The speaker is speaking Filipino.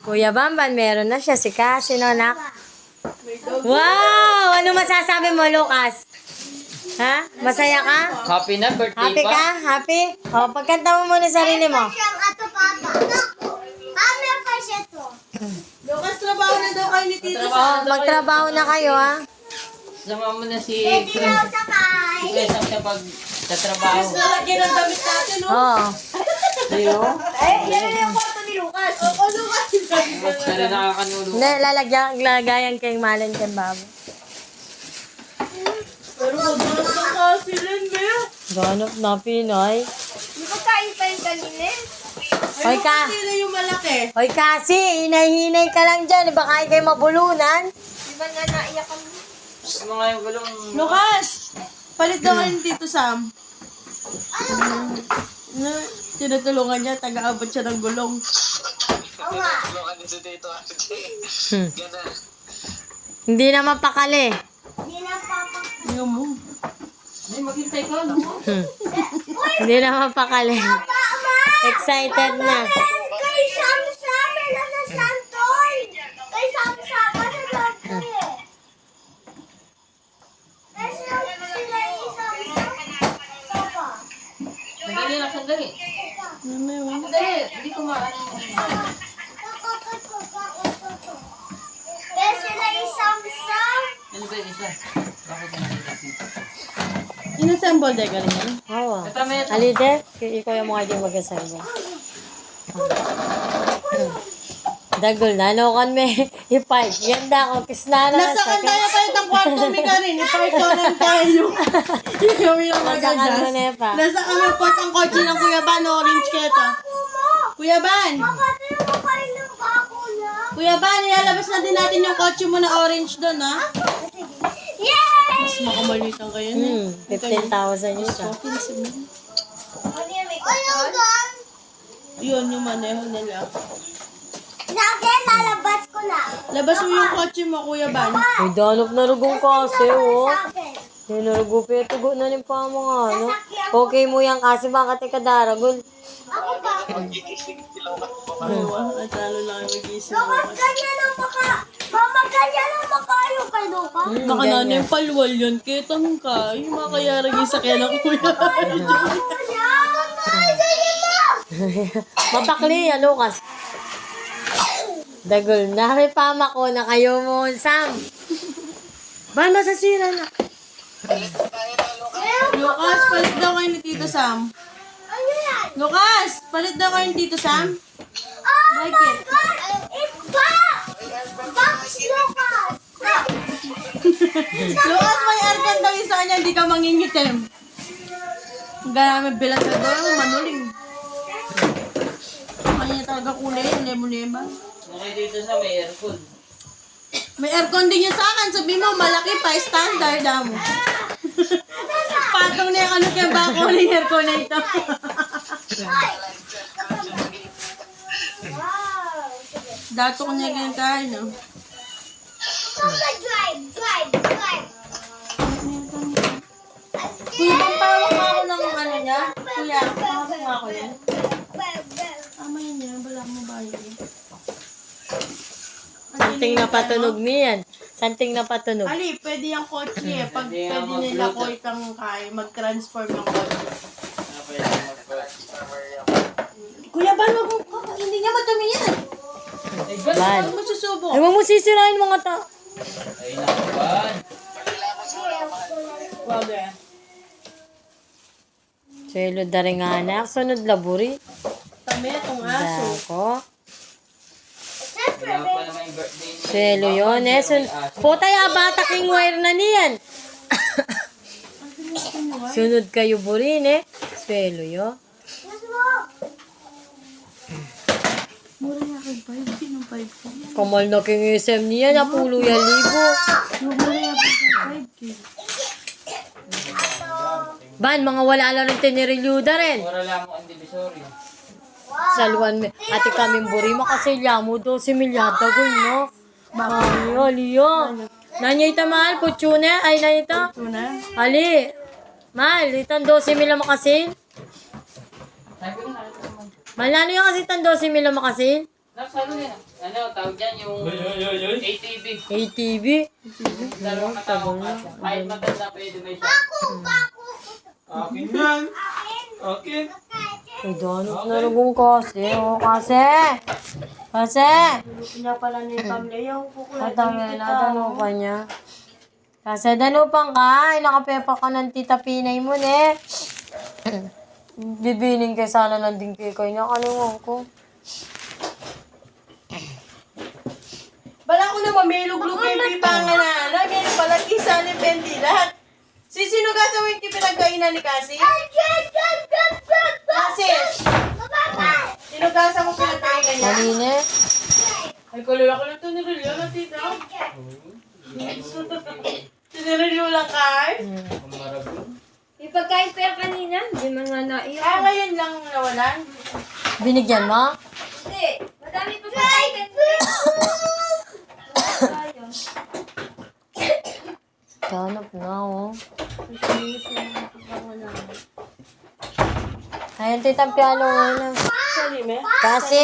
Kuya Bamban, meron na siya. Si Cassie, no, nak? Wow! Ano masasabi mo, Lucas? Ha? Masaya ka? Happy na, birthday Happy pa. ka? Happy? O, pagkanta mo muna sarili mo. Lucas, trabaho na daw kayo ni Tito O, Sam. magtrabaho na kayo, ha? Sama mo na si Kuya sa pagtatrabaho. Lalagyan ng damit natin, no? Oo. Yan na yung kwarto ni Lucas. Oo, Lucas. Siya rin nakakanulo. Hindi, lagayan kayong malin kang babo. Pero maghanap ng kasi rin, Bea. Ganap na, Pinoy. Di ba kain pa yung kanina? Hoy, ka. Sila yung malaki. Hoy, Cassie, hinay-hinay ka lang dyan. Baka kayo mabulunan. Di ba nga naiyak kami? Yung mga yung gulong... Lucas, palit daw kayo ni Tito Sam. No, tinutulungan niya, taga-abot siya ng gulong. Hindi naman pakali. Di na papa. Yung mo. Ay, maghintay ka, no? Hindi naman pakali. Excited na. Kay Sam-Sam, nasa Santoy. Kay Sam-Sam, nasa Santoy eh. Nasa sila yung Sam-Sam. Papa. Sandali lang, sandali. Sandali, hindi ko maano. Kaya sila yung Sam-Sam. Ano ba yung isa? Bakit nakita dito? Inassemble day ka rin yan? Oo. Ito, may ito. Alide, ikaw yung mga di mag-asal. Dagol na, no kan may ipay. Yan da ako, kisna na. Nasa kan tayo palit ang kwarto, mi ka rin. Ipa-ikaw tayo. Yung kami lang Nasa kan mo na pa. Nasa kami port ang kotse ng Kuya Ban, orange keta. Kuya Ban! Pati mo kayo ng bako na. Kuya Ban, ilalabas na din natin yung kotse mo na orange doon, ha? Yay! Mas makamalitan kayo na. 15,000 yun siya. Ano yan, may kuton? Yun, yung maneho nila. Sa akin, lalabas ko na. Labas mo yung kotse mo, Kuya Ban. Uy, danop na rugong kasi, oh. Sa akin. Yung narugo, pero tugo na rin pa mga, ano. Okay mo yan kasi baka tika daragol. Ako ba? At lalo lang yung mag-iisip. Lukas, ganyan ang Mama, ganyan ang makayo kay Lukas. Baka na yung palwal yun. Kitang ka. Yung mga kayarag yung sakyan ng Kuya. Kuya, ay, sige mo! Mapakli, Lucas. Dagol na. May pama ko na kayo mo, Sam. Ba, masasira na. Lucas, palit daw kayo ni Tito Sam. Ano yan? Lucas, palit daw kayo ni Tito Sam. Oh Like my it. God! It's back! Box Lucas! Lucas, may aircon daw yung sa kanya. Hindi ka mangingitim. Ang namin bilang ka daw. Manuling. Kanya talaga kulay. Lemo-lema. Okay, dito sa may aircon. May aircon din yun sa akin. Sabi mo, malaki pa. Standard mo. Patong na yung ano kaya bako ng aircon na ito. Wow! Sige. Dato ko niya ganyan tayo, no? Papa, drive! Kuya, bang pawak mo ako ng ano niya? Kuya, pawak mo ako yan. Tama yun yan. Wala mo ba yun? Santing na patunog niyan. Santing na patunog. Ali, pwede yung kotse eh. Pag pwede nila ko itang kaya, mag-transform ng kotse. Kuya, ban, wag mo, hindi niya madumi yan. Ban. Huwag mo susubo. Ay, mo sisirain mga ta. Ay, nakaban. Wag eh. Selo dari nga anak. Sunod laburi. Kami itong aso. Dako. Wala pa naman yung birthday niya. Selo yun. Eh, puta ya bata king wire na niyan. Sunod kayo burin eh. Selo yun. Mura nga kay 5K ng 5K. Kamal na king SM niya. Napulo yan libo. Mura nga kay 5K. Ban, mga wala lang ng tinirilyuda rin. Mura lang ang divisory. Saluan mi. Ate kaming burima kasi lamo 12 milyada ko, no? Ay, aliyo. Nanya ita mahal, putsune. Ay, nanya ita. Ito na. Ali. Mahal, itang 12 mila makasin. Sabi ko na, ito naman. Mahal, ano yung kasi itang 12 mila makasin? Sabi ko na, ano, dyan, yung ATV. ATV. Dalawang katawang kasya. Kahit matanda, pwede may siya. Akin yan. Akin. Ay, danot na rugong kasi. O, kasi. Kasi. Lulutin niya pala ni Pamela. Yung kukulat Matangin na, danupan niya. Kasi danupan ka, ay nakapepa ka ng tita Pinay mo, ne. Bibining kay sana nanding kay niya. Kalingon ko. Bala ko naman, may luglug yung pipanga na ano. Ngayon pala, kisa ni Bendy lahat. Sino ka sa wiki pinagkainan ni Cassie? Cassie! Sino ka sa mo pinagkainan niya? Kanine. Ay, kulula ko na ito ni Rilio na tita. Sinirelyo lang ka eh. Ipagkain pa kanina, hindi man nga naiyak. Ah, ngayon lang nawalan. Binigyan mo? Hindi, madami pa pagkain. Danop na, oh. Ayun, tita Piano, ngayon na. Salim eh. Kasi.